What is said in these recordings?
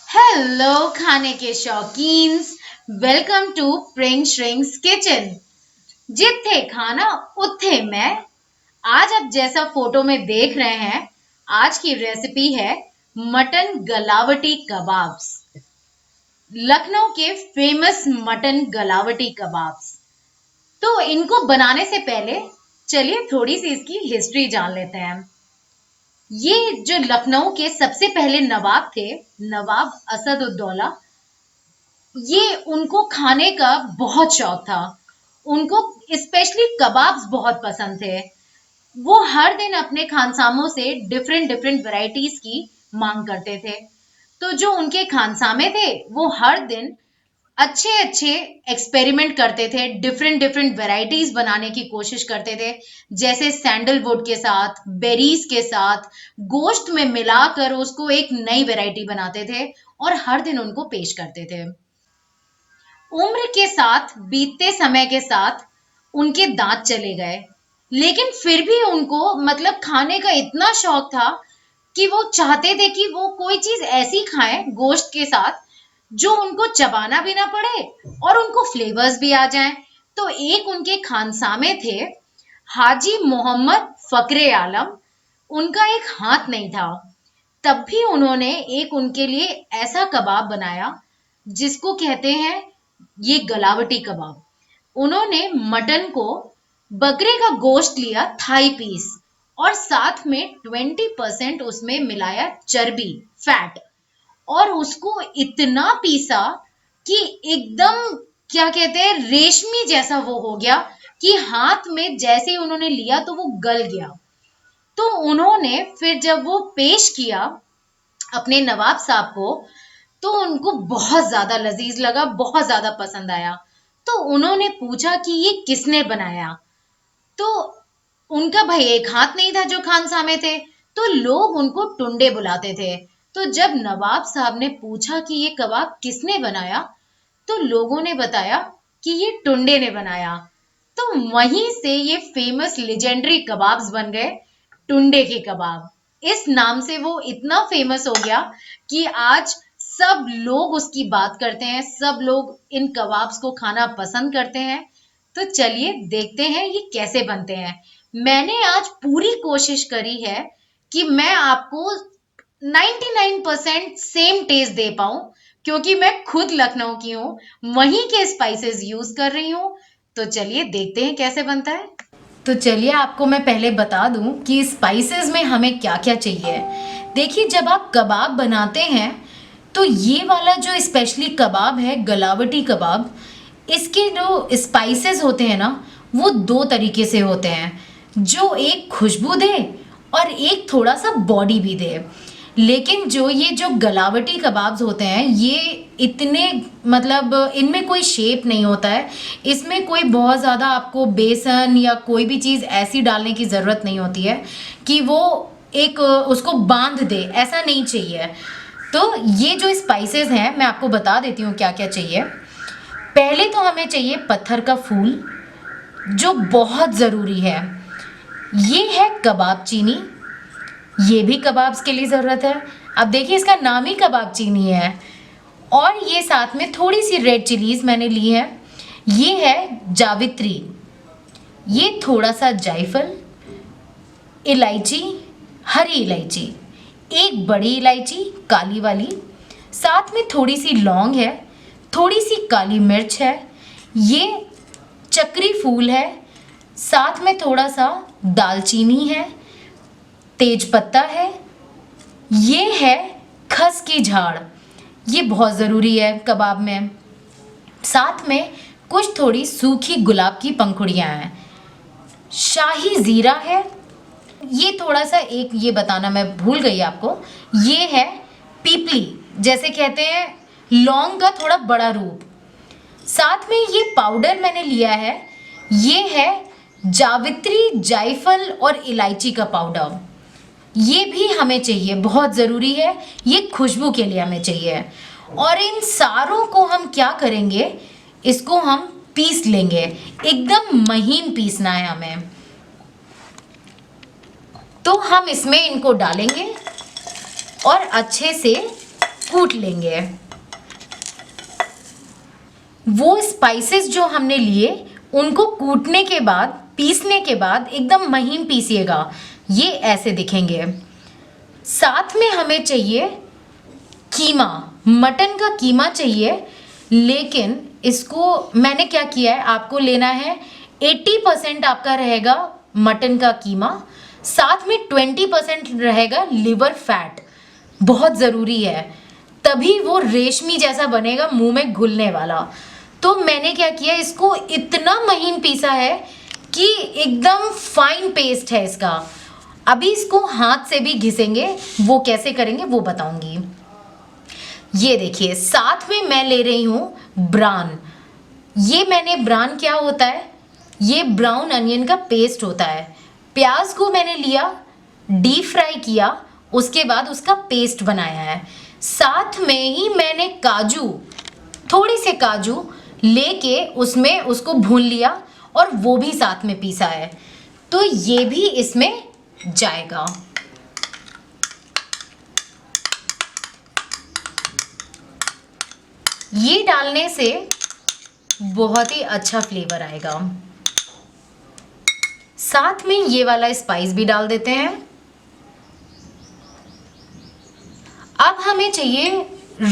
Hello खाने के शौकीन्स, welcome to प्रिंग श्रिंग्स किचन। जिथे खाना उथे मैं। आज आप जैसा फोटो में देख रहे हैं, आज की रेसिपी है मटन गलावटी कबाब्स। लखनऊ के फेमस मटन गलावटी कबाब्स। तो इनको बनाने से पहले चलिए थोड़ी सी इसकी हिस्ट्री जान लेते हैं। ये जो लखनऊ के सबसे पहले नवाब थे, नवाब असदुद्दौला, ये उनको खाने का बहुत शौक था। उनको स्पेशली कबाब्स बहुत पसंद थे। वो हर दिन अपने खानसामों से डिफरेंट डिफरेंट वैरायटीज की मांग करते थे। तो जो उनके खानसामे थे, वो हर दिन अच्छे अच्छे एक्सपेरिमेंट करते थे, डिफरेंट डिफरेंट वैरायटीज बनाने की कोशिश करते थे। जैसे सैंडलवुड के साथ, बेरीज के साथ, गोश्त में मिलाकर उसको एक नई वैरायटी बनाते थे और हर दिन उनको पेश करते थे। उम्र के साथ, बीतते समय के साथ उनके दांत चले गए, लेकिन फिर भी उनको मतलब खाने का इतना शौक था कि वो चाहते थे कि वो कोई चीज ऐसी खाएं गोश्त के साथ जो उनको चबाना भी ना पड़े और उनको फ्लेवर्स भी आ जाएं। तो एक उनके खानसामे थे, हाजी मोहम्मद फकरे आलम। उनका एक हाथ नहीं था, तब भी उन्होंने एक उनके लिए ऐसा कबाब बनाया जिसको कहते हैं ये गलावटी कबाब। उन्होंने मटन को, बकरे का गोश्त लिया थाई पीस, और साथ में 20% उसमें मिलाया चर्बी, फैट, और उसको इतना पीसा कि एकदम, क्या कहते हैं, रेशमी जैसा वो हो गया कि हाथ में जैसे ही उन्होंने लिया तो वो गल गया। तो उन्होंने फिर जब वो पेश किया अपने नवाब साहब को, तो उनको बहुत ज्यादा लजीज लगा, बहुत ज्यादा पसंद आया। तो उन्होंने पूछा कि ये किसने बनाया। तो उनका भाई एक हाथ नहीं था जो खानसामे थे, तो लोग उनको टुंडे बुलाते थे। तो जब नवाब साहब ने पूछा कि ये कबाब किसने बनाया, तो लोगों ने बताया कि ये टुंडे ने बनाया। तो वहीं से ये फेमस लेजेंडरी कबाब्स बन गए, टुंडे के कबाब। इस नाम से वो इतना फेमस हो गया कि आज सब लोग उसकी बात करते हैं, सब लोग इन कबाब्स को खाना पसंद करते हैं। तो चलिए देखते हैं ये कैसे बनते हैं। मैंने आज पूरी कोशिश करी है कि मैं आपको 99% सेम टेस्ट दे पाऊं, क्योंकि मैं खुद लखनऊ की हूँ, वहीं के स्पाइसेस यूज कर रही हूँ। तो चलिए देखते हैं कैसे बनता है। तो चलिए आपको मैं पहले बता दूं कि स्पाइसेस में हमें क्या क्या चाहिए। देखिए, जब आप कबाब बनाते हैं तो ये वाला जो स्पेशली कबाब है, गलावटी कबाब, इसके जो स्पाइसेस होते हैं ना, वो दो तरीके से होते हैं, जो एक खुशबू दे और एक थोड़ा सा बॉडी भी दे। लेकिन जो ये जो गलावटी कबाब्स होते हैं, ये इतने, मतलब इनमें कोई शेप नहीं होता है, इसमें कोई बहुत ज़्यादा आपको बेसन या कोई भी चीज़ ऐसी डालने की ज़रूरत नहीं होती है कि वो एक उसको बांध दे, ऐसा नहीं चाहिए। तो ये जो स्पाइसेस हैं, मैं आपको बता देती हूँ क्या क्या चाहिए। पहले तो हमें चाहिए पत्थर का फूल, जो बहुत ज़रूरी है। ये है कबाब चीनी, ये भी कबाब्स के लिए ज़रूरत है। अब देखिए, इसका नाम ही कबाब चीनी है। और ये साथ में थोड़ी सी रेड चिलीज मैंने ली है। ये है जावित्री, ये थोड़ा सा जायफल, इलायची, हरी इलायची, एक बड़ी इलायची काली वाली, साथ में थोड़ी सी लौंग है, थोड़ी सी काली मिर्च है, ये चक्री फूल है, साथ में थोड़ा सा दालचीनी है, तेज पत्ता है, ये है खस की झाड़, ये बहुत ज़रूरी है कबाब में। साथ में कुछ थोड़ी सूखी गुलाब की पंखुड़ियाँ हैं, शाही ज़ीरा है, ये थोड़ा सा, एक ये बताना मैं भूल गई आपको, ये है पीपली, जैसे कहते हैं लौंग का थोड़ा बड़ा रूप। साथ में ये पाउडर मैंने लिया है, ये है जावित्री, जायफल और इलायची का पाउडर। ये भी हमें चाहिए, बहुत ज़रूरी है, ये खुशबू के लिए हमें चाहिए। और इन सारों को हम क्या करेंगे, इसको हम पीस लेंगे, एकदम महीन पीसना है हमें। तो हम इसमें इनको डालेंगे और अच्छे से कूट लेंगे। वो स्पाइसेस जो हमने लिए उनको कूटने के बाद, पीसने के बाद एकदम महीन पीसिएगा, ये ऐसे दिखेंगे। साथ में हमें चाहिए कीमा, मटन का कीमा चाहिए, लेकिन इसको मैंने क्या किया है, आपको लेना है 80% आपका रहेगा मटन का कीमा, साथ में 20% रहेगा लिवर फैट। बहुत ज़रूरी है, तभी वो रेशमी जैसा बनेगा, मुंह में घुलने वाला। तो मैंने क्या किया, इसको इतना महीन पीसा है कि एकदम फाइन पेस्ट है इसका। अभी इसको हाथ से भी घिसेंगे, वो कैसे करेंगे वो बताऊंगी। ये देखिए, साथ में मैं ले रही हूँ ब्रान। ये मैंने ब्रान क्या होता है, ये ब्राउन अनियन का पेस्ट होता है। प्याज को मैंने लिया, डीप फ्राई किया, उसके बाद उसका पेस्ट बनाया है। साथ में ही मैंने काजू, थोड़ी से काजू लेके उसमें उसको भून लिया और वो भी साथ में पीसा है, तो ये भी इसमें जाएगा। ये डालने से बहुत ही अच्छा फ्लेवर आएगा। साथ में ये वाला स्पाइस भी डाल देते हैं। अब हमें चाहिए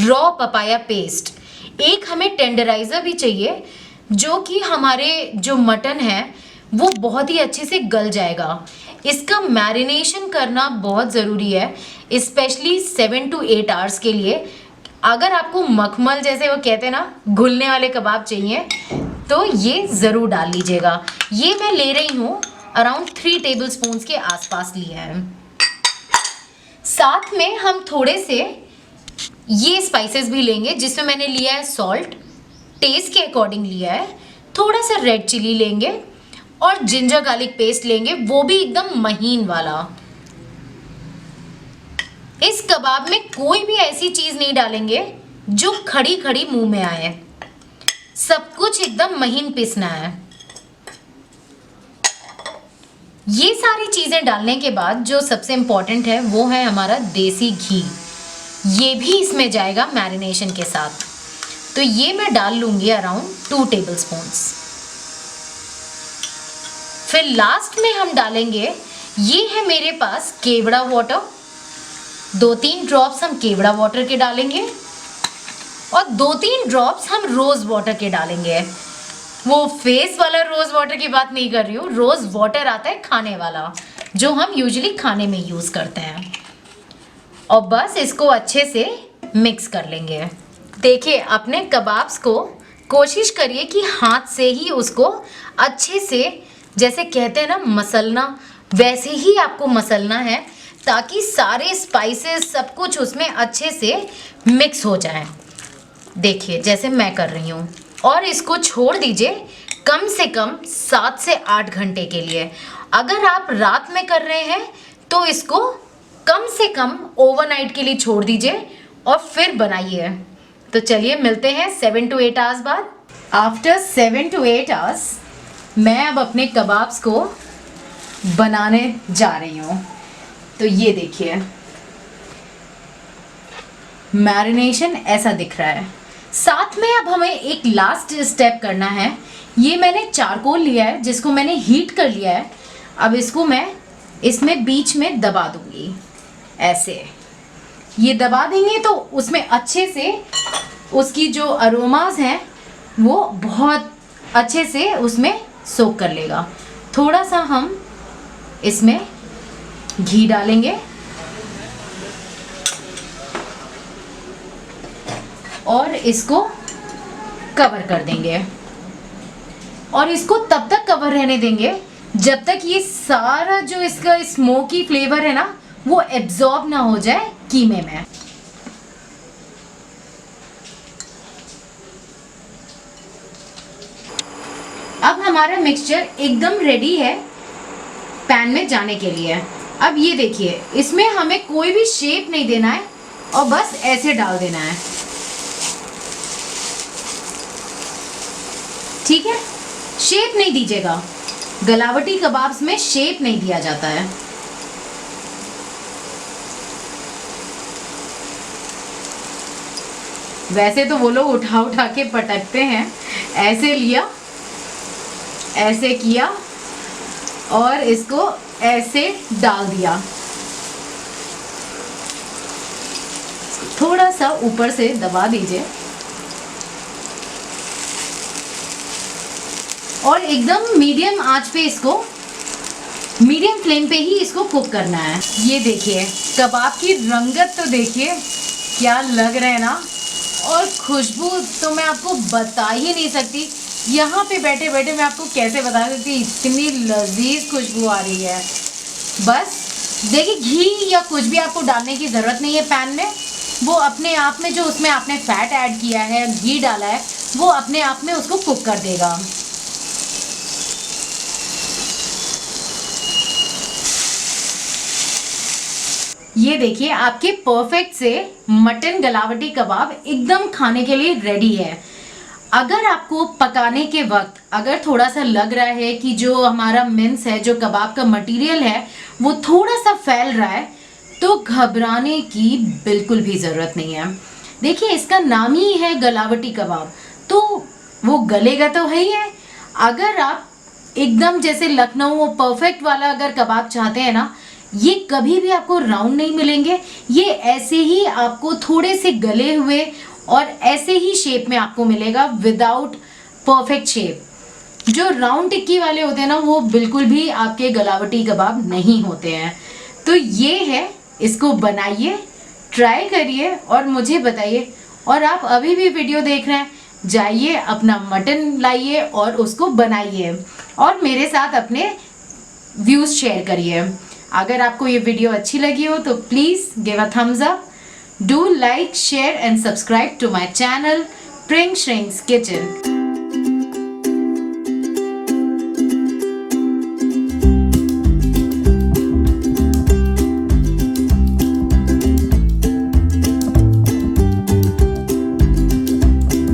रॉ पपाया पेस्ट। एक हमें टेंडराइजर भी चाहिए, जो कि हमारे जो मटन है वो बहुत ही अच्छे से गल जाएगा। इसका मैरिनेशन करना बहुत ज़रूरी है, स्पेशली 7 to 8 आवर्स के लिए। अगर आपको मखमल जैसे वो कहते हैं ना, घुलने वाले कबाब चाहिए, तो ये ज़रूर डाल लीजिएगा। ये मैं ले रही हूँ अराउंड 3 टेबलस्पून के आसपास लिया है। साथ में हम थोड़े से ये स्पाइसेस भी लेंगे, जिसमें मैंने लिया है सॉल्ट, टेस्ट के अकॉर्डिंग लिया है, थोड़ा सा रेड चिली लेंगे और जिंजर गार्लिक पेस्ट लेंगे, वो भी एकदम महीन वाला। इस कबाब में कोई भी ऐसी चीज नहीं डालेंगे जो खड़ी खड़ी मुंह में आए, सब कुछ एकदम महीन पीसना है। ये सारी चीजें डालने के बाद जो सबसे इंपॉर्टेंट है वो है हमारा देसी घी। ये भी इसमें जाएगा मैरिनेशन के साथ, तो ये मैं डाल लूंगी अराउंड 2 टेबलस्पून्स। फिर लास्ट में हम डालेंगे, ये है मेरे पास केवड़ा वाटर, 2-3 ड्रॉप्स हम केवड़ा वाटर के डालेंगे और 2-3 ड्रॉप्स हम रोज वाटर के डालेंगे। वो फेस वाला रोज वाटर की बात नहीं कर रही हूँ, रोज वाटर आता है खाने वाला, जो हम यूजुअली खाने में यूज करते हैं। और बस इसको अच्छे से मिक्स कर लेंगे। देखिए, अपने कबाब्स को कोशिश करिए कि हाथ से ही उसको अच्छे से, जैसे कहते हैं ना मसलना, वैसे ही आपको मसलना है, ताकि सारे स्पाइसेस सब कुछ उसमें अच्छे से मिक्स हो जाए। देखिए जैसे मैं कर रही हूँ, और इसको छोड़ दीजिए कम से कम 7 से 8 घंटे के लिए। अगर आप रात में कर रहे हैं तो इसको कम से कम ओवरनाइट के लिए छोड़ दीजिए और फिर बनाइए। तो चलिए मिलते हैं 7 to 8 आवर्स बाद। आफ्टर 7 to 8 आवर्स मैं अब अपने कबाब्स को बनाने जा रही हूँ। तो ये देखिए, मैरिनेशन ऐसा दिख रहा है। साथ में अब हमें एक लास्ट स्टेप करना है। ये मैंने चारकोल लिया है, जिसको मैंने हीट कर लिया है। अब इसको मैं इसमें बीच में दबा दूंगी, ऐसे। ये दबा देंगे तो उसमें अच्छे से उसकी जो अरोमास हैं वो बहुत अच्छे से उसमें सोक कर लेगा। थोड़ा सा हम इसमें घी डालेंगे और इसको कवर कर देंगे, और इसको तब तक कवर रहने देंगे जब तक ये सारा जो इसका स्मोकी फ्लेवर है ना वो एब्जॉर्ब ना हो जाए कीमे में। अब हमारा मिक्सचर एकदम रेडी है पैन में जाने के लिए। अब ये देखिए, इसमें हमें कोई भी शेप नहीं देना है और बस ऐसे डाल देना है, ठीक है। शेप नहीं दीजिएगा, गलावटी कबाब्स में शेप नहीं दिया जाता है। वैसे तो वो लोग उठा उठा के पटकते हैं, ऐसे लिया, ऐसे किया और इसको ऐसे डाल दिया, थोड़ा सा ऊपर से दबा दीजिए और एकदम मीडियम आंच पे इसको, मीडियम फ्लेम पे ही इसको कुक करना है। ये देखिए कबाब की रंगत तो देखिए क्या लग रहा है ना, और खुशबू तो मैं आपको बता ही नहीं सकती। यहाँ पे बैठे बैठे मैं आपको कैसे बता सकती, इतनी लजीज खुशबू आ रही है। बस देखिए घी या कुछ भी आपको डालने की ज़रूरत नहीं है पैन में, वो अपने आप में जो उसमें आपने फैट ऐड किया है, घी डाला है, वो अपने आप में उसको कुक कर देगा। ये देखिए आपके परफेक्ट से मटन गलावटी कबाब एकदम खाने के लिए रेडी है। अगर आपको पकाने के वक्त अगर थोड़ा सा लग रहा है कि जो हमारा मिन्स है, जो कबाब का मटेरियल है, वो थोड़ा सा फैल रहा है, तो घबराने की बिल्कुल भी ज़रूरत नहीं है। देखिए इसका नाम ही है गलावटी कबाब, तो वो गलेगा तो है ही है। अगर आप एकदम जैसे लखनऊ वो परफेक्ट वाला अगर कबाब चाहते हैं ना, ये कभी भी आपको राउंड नहीं मिलेंगे, ये ऐसे ही आपको थोड़े से गले हुए और ऐसे ही शेप में आपको मिलेगा, विदाउट परफेक्ट शेप। जो राउंड टिक्की वाले होते हैं ना, वो बिल्कुल भी आपके गलावटी कबाब नहीं होते हैं। तो ये है, इसको बनाइए, ट्राई करिए और मुझे बताइए। और आप अभी भी वीडियो देख रहे हैं, जाइए अपना मटन लाइए और उसको बनाइए और मेरे साथ अपने व्यूज शेयर करिए। अगर आपको ये वीडियो अच्छी लगी हो तो please give a thumbs up, do like, share and subscribe to my channel प्रिंग श्रिंग्स किचन।